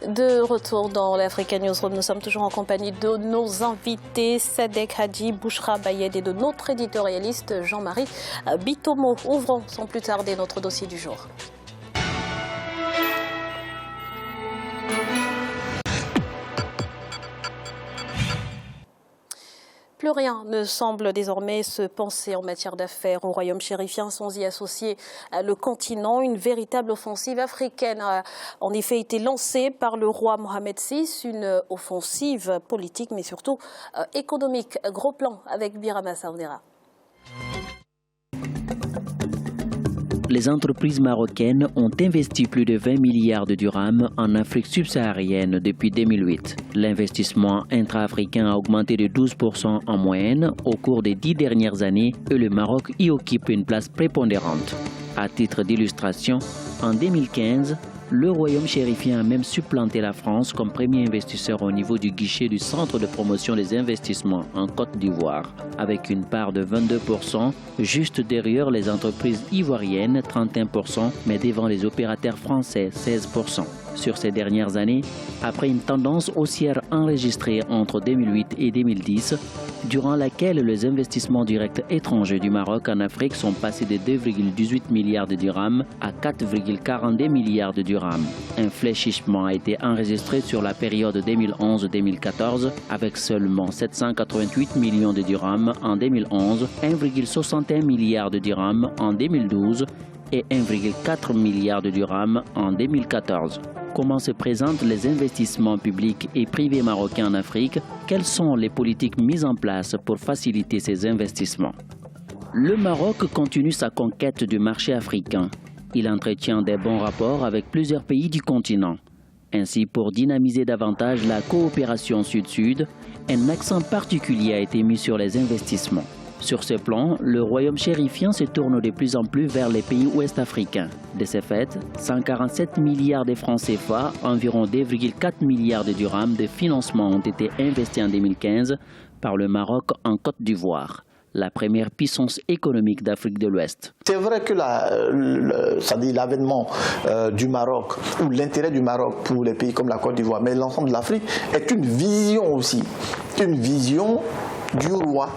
De retour dans l'Africa Newsroom, nous sommes toujours en compagnie de nos invités, Sadek Hadji, Bouchra Bayed et de notre éditorialiste Jean-Marie Bitomo. Ouvrons sans plus tarder notre dossier du jour. Plus rien ne semble désormais se penser en matière d'affaires au royaume chérifien sans y associer le continent. Une véritable offensive africaine a en effet été lancée par le roi Mohamed VI, une offensive politique mais surtout économique. Gros plan avec Birama Saoudera. Les entreprises marocaines ont investi plus de 20 milliards de dirhams en Afrique subsaharienne depuis 2008. L'investissement intra-africain a augmenté de 12% en moyenne au cours des 10 dernières années et le Maroc y occupe une place prépondérante. À titre d'illustration, en 2015, le royaume chérifien a même supplanté la France comme premier investisseur au niveau du guichet du Centre de promotion des investissements en Côte d'Ivoire, avec une part de 22%, juste derrière les entreprises ivoiriennes, 31%, mais devant les opérateurs français, 16%. Sur ces dernières années, après une tendance haussière enregistrée entre 2008 et 2010, durant laquelle les investissements directs étrangers du Maroc en Afrique sont passés de 2,18 milliards de dirhams à 4,42 milliards de dirhams. Un fléchissement a été enregistré sur la période 2011-2014 avec seulement 788 millions de dirhams en 2011, 1,61 milliard de dirhams en 2012 et 1,4 milliard de dirhams en 2014. Comment se présentent les investissements publics et privés marocains en Afrique? Quelles sont les politiques mises en place pour faciliter ces investissements? Le Maroc continue sa conquête du marché africain. Il entretient des bons rapports avec plusieurs pays du continent. Ainsi, pour dynamiser davantage la coopération sud-sud, un accent particulier a été mis sur les investissements. Sur ce plan, le royaume chérifien se tourne de plus en plus vers les pays ouest-africains. De ce fait, 147 milliards de francs CFA, environ 2,4 milliards de dirhams de financement ont été investis en 2015 par le Maroc en Côte d'Ivoire, la première puissance économique d'Afrique de l'Ouest. C'est vrai que l'avènement du Maroc ou l'intérêt du Maroc pour les pays comme la Côte d'Ivoire, mais l'ensemble de l'Afrique est une vision aussi, une vision du roi.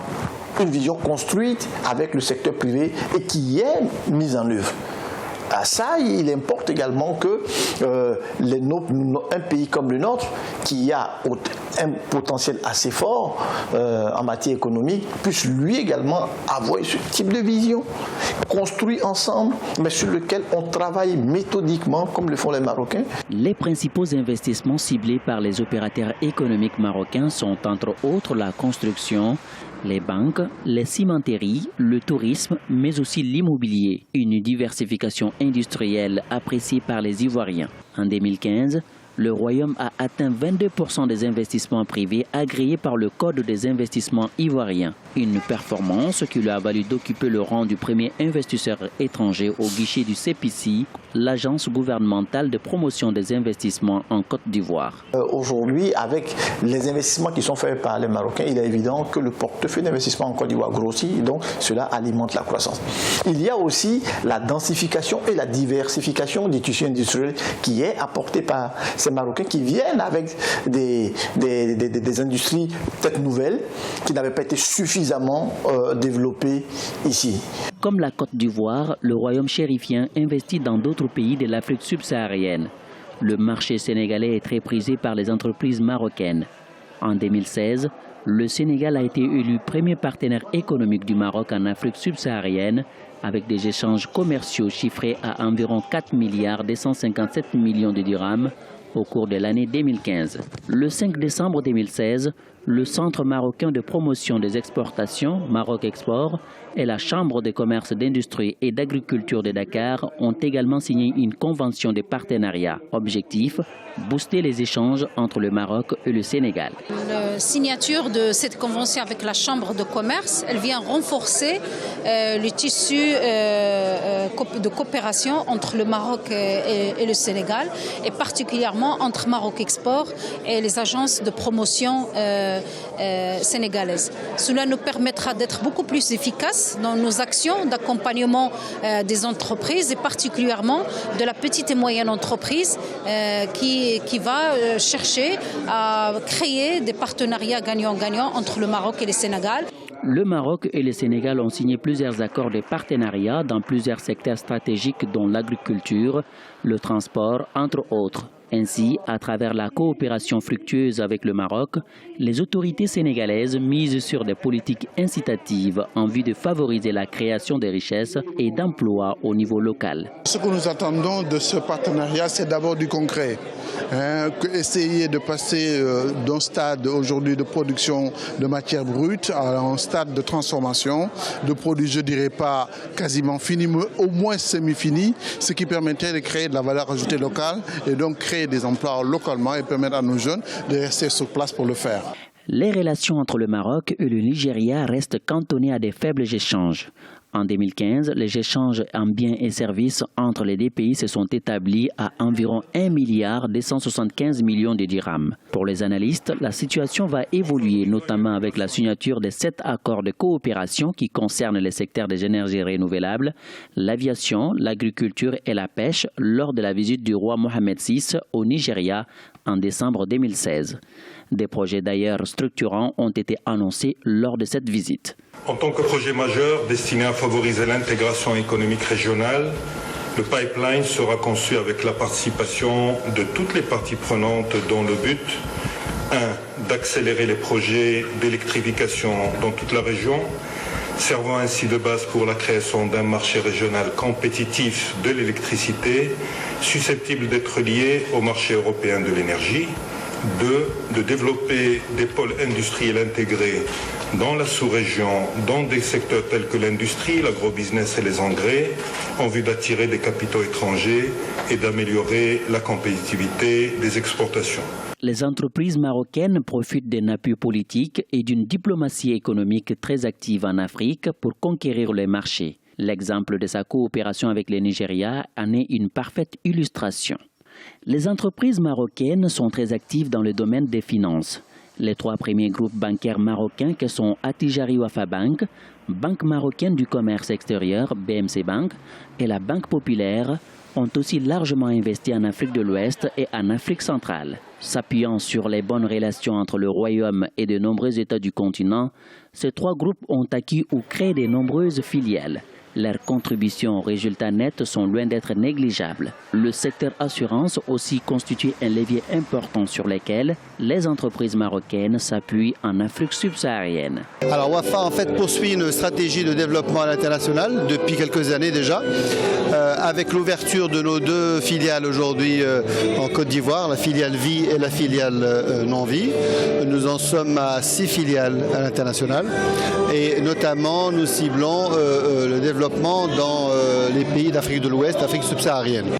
Une vision construite avec le secteur privé et qui est mise en œuvre. À ça, il importe également que un pays comme le nôtre, qui a un potentiel assez fort en matière économique, puisse lui également avoir ce type de vision, construit ensemble, mais sur lequel on travaille méthodiquement, comme le font les Marocains. Les principaux investissements ciblés par les opérateurs économiques marocains sont entre autres la construction, les banques, les cimenteries, le tourisme, mais aussi l'immobilier, une diversification industrielle appréciée par les Ivoiriens. En 2015, le Royaume a atteint 22% des investissements privés agréés par le Code des investissements ivoiriens, une performance qui lui a valu d'occuper le rang du premier investisseur étranger au guichet du CPC, l'agence gouvernementale de promotion des investissements en Côte d'Ivoire. Aujourd'hui, avec les investissements qui sont faits par les Marocains, il est évident que le portefeuille d'investissement en Côte d'Ivoire grossit et donc cela alimente la croissance. Il y a aussi la densification et la diversification des tissus industriels qui est apportée par ces Marocains qui viennent avec des industries peut-être nouvelles qui n'avaient pas été suffisamment développées ici. Comme la Côte d'Ivoire, le royaume chérifien investit dans d'autres pays de l'Afrique subsaharienne. Le marché sénégalais est très prisé par les entreprises marocaines. En 2016, le Sénégal a été élu premier partenaire économique du Maroc en Afrique subsaharienne avec des échanges commerciaux chiffrés à environ 4 milliards 257 millions de dirhams au cours de l'année 2015. Le 5 décembre 2016, le Centre marocain de promotion des exportations, Maroc Export, et la Chambre de commerce, d'industrie et d'agriculture de Dakar ont également signé une convention de partenariat. Objectif, booster les échanges entre le Maroc et le Sénégal. La signature de cette convention avec la Chambre de commerce, elle vient renforcer le tissu de coopération entre le Maroc et le Sénégal, et particulièrement entre Maroc Export et les agences de promotion sénégalaise. Cela nous permettra d'être beaucoup plus efficaces dans nos actions d'accompagnement des entreprises et particulièrement de la petite et moyenne entreprise qui va chercher à créer des partenariats gagnant-gagnant entre le Maroc et le Sénégal. Le Maroc et le Sénégal ont signé plusieurs accords de partenariat dans plusieurs secteurs stratégiques dont l'agriculture, le transport, entre autres. Ainsi, à travers la coopération fructueuse avec le Maroc, les autorités sénégalaises misent sur des politiques incitatives en vue de favoriser la création de richesses et d'emplois au niveau local. Ce que nous attendons de ce partenariat, c'est d'abord du concret. Essayer de passer d'un stade aujourd'hui de production de matières brutes à un stade de transformation de produits, je ne dirais pas quasiment finis, mais au moins semi-finis, ce qui permettrait de créer de la valeur ajoutée locale et donc créer des emplois localement et permettre à nos jeunes de rester sur place pour le faire. Les relations entre le Maroc et le Nigeria restent cantonnées à des faibles échanges. En 2015, les échanges en biens et services entre les deux pays se sont établis à environ 1,275 milliard de dirhams. Pour les analystes, la situation va évoluer, notamment avec la signature de 7 accords de coopération qui concernent les secteurs des énergies renouvelables, l'aviation, l'agriculture et la pêche lors de la visite du roi Mohamed VI au Nigeria en décembre 2016. Des projets d'ailleurs structurants ont été annoncés lors de cette visite. En tant que projet majeur destiné à favoriser l'intégration économique régionale, le pipeline sera conçu avec la participation de toutes les parties prenantes dans le but 1. D'accélérer les projets d'électrification dans toute la région, servant ainsi de base pour la création d'un marché régional compétitif de l'électricité, susceptible d'être lié au marché européen de l'énergie. 2. De développer des pôles industriels intégrés dans la sous-région, dans des secteurs tels que l'industrie, l'agrobusiness et les engrais, en vue d'attirer des capitaux étrangers et d'améliorer la compétitivité des exportations. Les entreprises marocaines profitent d'un appui politique et d'une diplomatie économique très active en Afrique pour conquérir les marchés. L'exemple de sa coopération avec le Nigeria en est une parfaite illustration. Les entreprises marocaines sont très actives dans le domaine des finances. Les 3 premiers groupes bancaires marocains que sont Attijari Wafa Bank, Banque marocaine du commerce extérieur, BMC Bank, et la Banque populaire ont aussi largement investi en Afrique de l'Ouest et en Afrique centrale. S'appuyant sur les bonnes relations entre le Royaume et de nombreux États du continent, ces 3 groupes ont acquis ou créé de nombreuses filiales. Leurs contributions aux résultats nets sont loin d'être négligeables. Le secteur assurance aussi constitue un levier important sur lequel les entreprises marocaines s'appuient en Afrique subsaharienne. Alors Wafa en fait poursuit une stratégie de développement à l'international depuis quelques années déjà, avec l'ouverture de nos 2 filiales aujourd'hui en Côte d'Ivoire, la filiale Vie et la filiale Non-Vie. Nous en sommes à 6 filiales à l'international et notamment nous ciblons le développement dans les pays d'Afrique de l'Ouest, d'Afrique subsaharienne.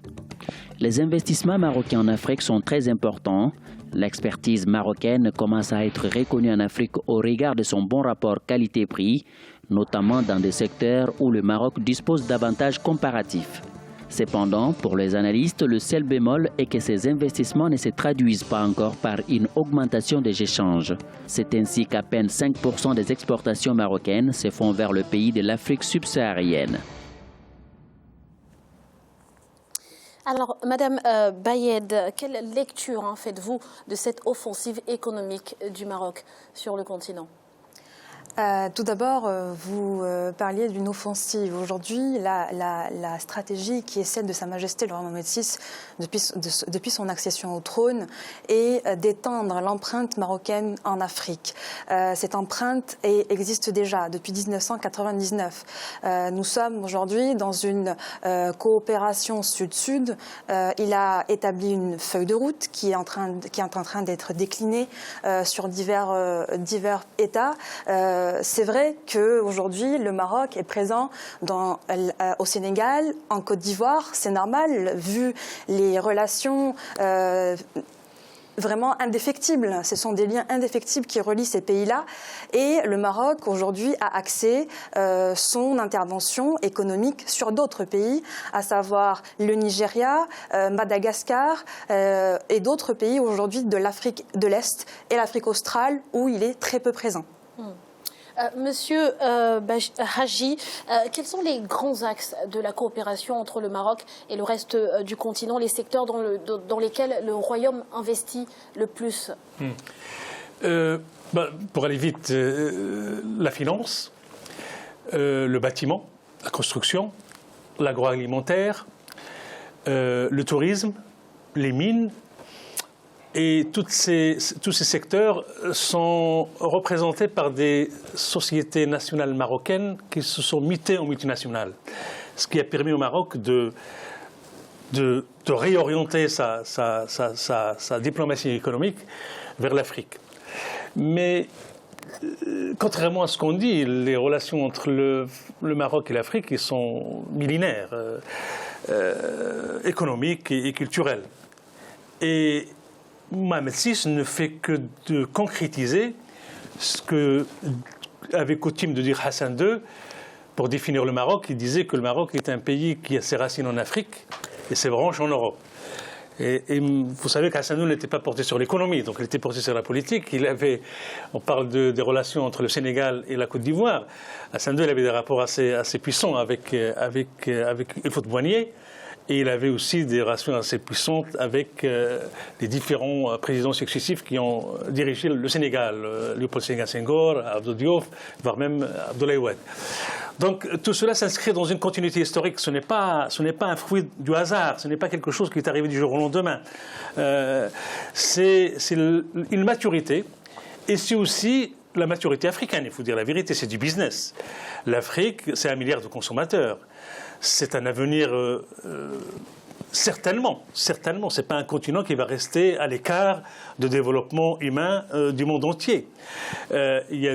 Les investissements marocains en Afrique sont très importants. L'expertise marocaine commence à être reconnue en Afrique au regard de son bon rapport qualité-prix, notamment dans des secteurs où le Maroc dispose d'avantages comparatifs. Cependant, pour les analystes, le seul bémol est que ces investissements ne se traduisent pas encore par une augmentation des échanges. C'est ainsi qu'à peine 5% des exportations marocaines se font vers le pays de l'Afrique subsaharienne. Alors, Madame Bayed, quelle lecture faites-vous de cette offensive économique du Maroc sur le continent ? Tout d'abord, vous parliez d'une offensive. Aujourd'hui, la stratégie qui est celle de Sa Majesté le roi Mohamed VI depuis son accession au trône est d'étendre l'empreinte marocaine en Afrique. Cette empreinte existe déjà depuis 1999. Nous sommes aujourd'hui dans une coopération sud-sud. Il a établi une feuille de route qui est en train d'être déclinée sur divers États. C'est vrai qu'aujourd'hui, le Maroc est présent au Sénégal, en Côte d'Ivoire. C'est normal, vu les relations vraiment indéfectibles. Ce sont des liens indéfectibles qui relient ces pays-là. Et le Maroc, aujourd'hui, a axé son intervention économique sur d'autres pays, à savoir le Nigeria, Madagascar et d'autres pays aujourd'hui de l'Afrique de l'Est et l'Afrique australe, où il est très peu présent. Monsieur Haji, quels sont les grands axes de la coopération entre le Maroc et le reste du continent, les secteurs dans lesquels le Royaume investit le plus? Pour aller vite, la finance, le bâtiment, la construction, l'agroalimentaire, le tourisme, les mines. Et tous ces secteurs sont représentés par des sociétés nationales marocaines qui se sont mutées en multinationales. Ce qui a permis au Maroc de réorienter sa diplomatie économique vers l'Afrique. Mais contrairement à ce qu'on dit, les relations entre le Maroc et l'Afrique sont millénaires, économiques et culturelles. Et Mohamed VI ne fait que de concrétiser ce que avait coutume de dire Hassan II pour définir le Maroc. Il disait que le Maroc est un pays qui a ses racines en Afrique et ses branches en Europe. Et vous savez qu'Hassan II n'était pas porté sur l'économie, donc il était porté sur la politique. On parle des relations entre le Sénégal et la Côte d'Ivoire. Hassan II avait des rapports assez puissants avec Houphouët-Boigny. Et il avait aussi des relations assez puissantes avec les différents présidents successifs qui ont dirigé le Sénégal, Léopold Sédar Senghor, Abdou Diouf, voire même Abdoulaye Wade. Donc tout cela s'inscrit dans une continuité historique. Ce n'est pas un fruit du hasard, ce n'est pas quelque chose qui est arrivé du jour au lendemain. C'est une maturité, et c'est aussi la maturité africaine, il faut dire la vérité, c'est du business. L'Afrique, c'est 1 milliard de consommateurs. C'est un avenir, certainement, ce n'est pas un continent qui va rester à l'écart de développement humain du monde entier. Il y a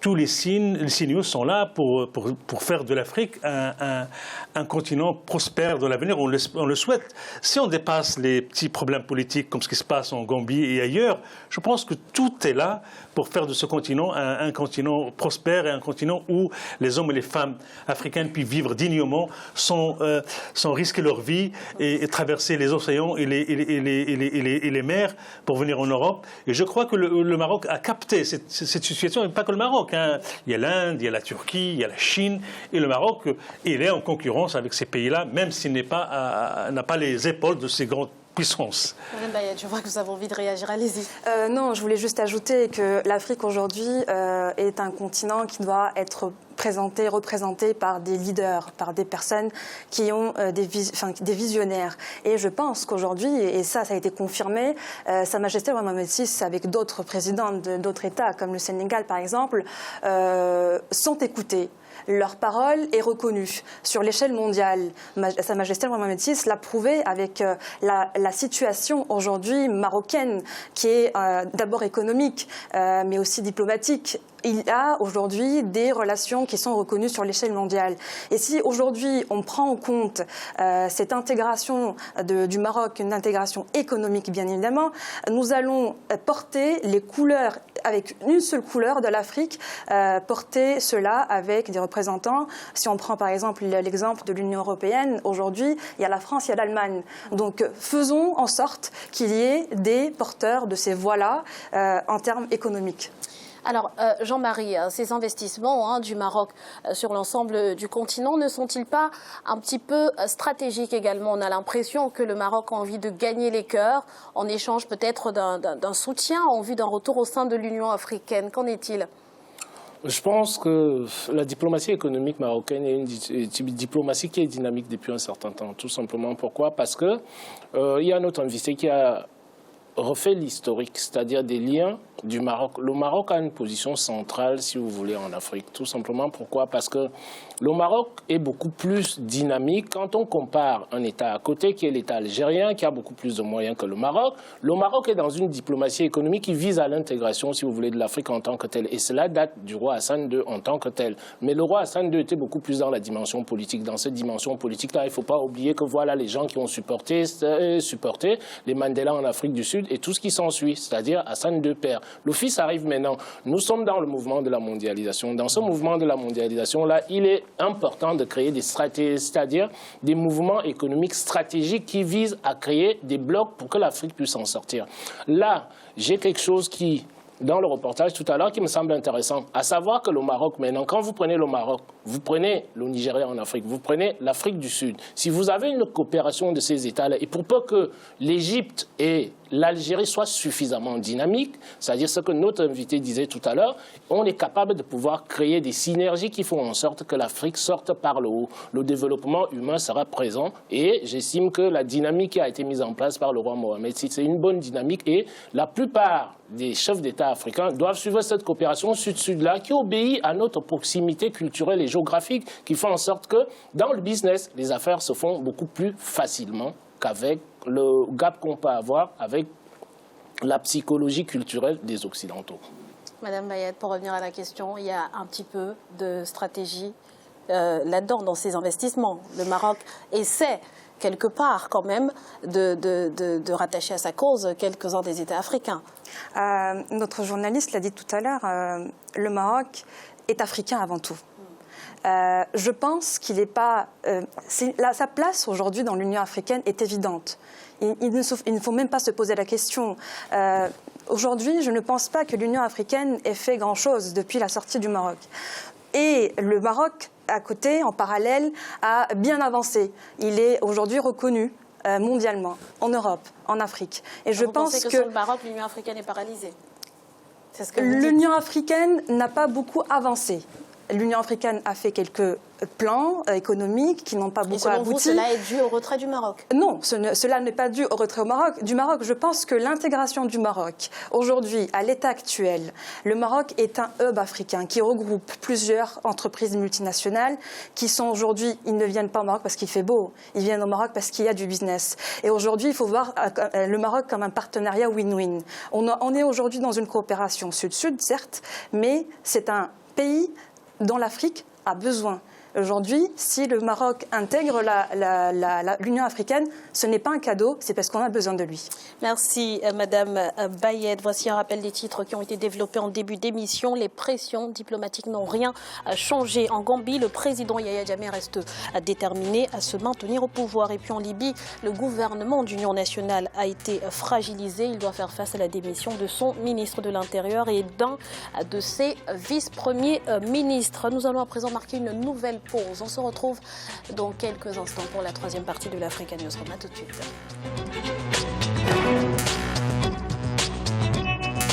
tous les signaux sont là pour faire de l'Afrique un continent prospère dans l'avenir. On le souhaite. Si on dépasse les petits problèmes politiques comme ce qui se passe en Gambie et ailleurs, je pense que tout est là pour faire de ce continent un continent prospère et un continent où les hommes et les femmes africaines puissent vivre dignement sans risquer leur vie et traverser les océans et les mers pour venir en Europe. Et je crois que le Maroc a capté cette situation, et pas que le Maroc. Il y a l'Inde, il y a la Turquie, il y a la Chine, et le Maroc, il est en concurrence avec ces pays-là, même s'il n'a pas les épaules de ces grandes puissances. Madame Bayet, je vois que vous avez envie de réagir, allez-y. Non, je voulais juste ajouter que l'Afrique aujourd'hui est un continent qui doit être représenté par des leaders, par des personnes qui ont des visionnaires. Et je pense qu'aujourd'hui, et ça a été confirmé, Sa Majesté Mohamed VI, avec d'autres présidents d'autres États, comme le Sénégal par exemple, sont écoutés. Leur parole est reconnue sur l'échelle mondiale. Sa Majesté Mohamed VI l'a prouvé avec la situation aujourd'hui marocaine, qui est d'abord économique, mais aussi diplomatique. Il y a aujourd'hui des relations qui sont reconnues sur l'échelle mondiale. Et si aujourd'hui on prend en compte cette intégration du Maroc, une intégration économique bien évidemment, nous allons porter les couleurs, avec une seule couleur de l'Afrique, porter cela avec des représentants. Si on prend par exemple l'exemple de l'Union européenne, aujourd'hui il y a la France, il y a l'Allemagne. Donc faisons en sorte qu'il y ait des porteurs de ces voix-là en termes économiques. Alors, Jean-Marie, ces investissements du Maroc sur l'ensemble du continent ne sont-ils pas un petit peu stratégiques également? On a l'impression que le Maroc a envie de gagner les cœurs en échange peut-être d'un soutien en vue d'un retour au sein de l'Union africaine. Qu'en est-il? Je pense que la diplomatie économique marocaine est une diplomatie qui est dynamique depuis un certain temps. Tout simplement pourquoi? Parce que il y a un autre invité qui a refait l'historique, c'est-à-dire des liens du Maroc. Le Maroc a une position centrale, si vous voulez, en Afrique. Tout simplement, pourquoi? Parce que le Maroc est beaucoup plus dynamique quand on compare un État à côté, qui est l'État algérien, qui a beaucoup plus de moyens que le Maroc. Le Maroc est dans une diplomatie économique qui vise à l'intégration, si vous voulez, de l'Afrique en tant que telle. Et cela date du roi Hassan II en tant que tel. Mais le roi Hassan II était beaucoup plus dans la dimension politique. Dans cette dimension politique-là, il ne faut pas oublier que voilà les gens qui ont supporté les Mandela en Afrique du Sud et tout ce qui s'ensuit, c'est-à-dire Hassan II père. Le fils arrive maintenant. Nous sommes dans le mouvement de la mondialisation. Dans ce mouvement de la mondialisation-là, il est important de créer des stratégies, c'est-à-dire des mouvements économiques stratégiques qui visent à créer des blocs pour que l'Afrique puisse en sortir. Là, j'ai quelque chose qui, dans le reportage tout à l'heure, qui me semble intéressant, à savoir que le Maroc, maintenant, quand vous prenez le Maroc, vous prenez le Nigeria en Afrique, vous prenez l'Afrique du Sud, si vous avez une coopération de ces États-là, et pour peu que l'Égypte et l'Algérie soient suffisamment dynamiques, c'est-à-dire ce que notre invité disait tout à l'heure, on est capable de pouvoir créer des synergies qui font en sorte que l'Afrique sorte par le haut. Le développement humain sera présent et j'estime que la dynamique qui a été mise en place par le roi Mohamed VI, c'est une bonne dynamique et la plupart des chefs d'État africains doivent suivre cette coopération sud-sud-là qui obéit à notre proximité culturelle et géographique qui fait en sorte que dans le business, les affaires se font beaucoup plus facilement qu'avec le gap qu'on peut avoir avec la psychologie culturelle des Occidentaux. Madame Bayed, pour revenir à la question, il y a un petit peu de stratégie là-dedans, dans ces investissements. Le Maroc essaie quelque part quand même de rattacher à sa cause quelques-uns des États africains. Notre journaliste l'a dit tout à l'heure, le Maroc est africain avant tout. Je pense qu'il n'est pas... sa place aujourd'hui dans l'Union africaine est évidente. Il ne faut même pas se poser la question. Aujourd'hui, je ne pense pas que l'Union africaine ait fait grand-chose depuis la sortie du Maroc. Et le Maroc, à côté, en parallèle, a bien avancé. Il est aujourd'hui reconnu mondialement, en Europe, en Afrique. Et je pense pensez que sans le Maroc, l'Union africaine est paralysée? C'est ce que vous dites. L'Union africaine n'a pas beaucoup avancé. L'Union africaine a fait quelques plans économiques qui n'ont pas beaucoup abouti. Et selon vous, cela est dû au retrait du Maroc? Non, cela n'est pas dû au retrait du Maroc. Je pense que l'intégration du Maroc, aujourd'hui, à l'état actuel, le Maroc est un hub africain qui regroupe plusieurs entreprises multinationales qui sont aujourd'hui, ils ne viennent pas au Maroc parce qu'il fait beau, ils viennent au Maroc parce qu'il y a du business. Et aujourd'hui, il faut voir le Maroc comme un partenariat win-win. On est aujourd'hui dans une coopération sud-sud, certes, mais c'est un pays dont l'Afrique a besoin. Aujourd'hui, si le Maroc intègre l'Union africaine, ce n'est pas un cadeau, c'est parce qu'on a besoin de lui. Merci Madame Bayed. Voici un rappel des titres qui ont été développés en début d'émission. Les pressions diplomatiques n'ont rien changé. En Gambie, le président Yahya Jammeh reste déterminé à se maintenir au pouvoir. Et puis en Libye, le gouvernement d'union nationale a été fragilisé. Il doit faire face à la démission de son ministre de l'Intérieur et d'un de ses vice-premiers ministres. Nous allons à présent marquer une nouvelle pause. On se retrouve dans quelques instants pour la troisième partie de l'Africa News. À tout de suite.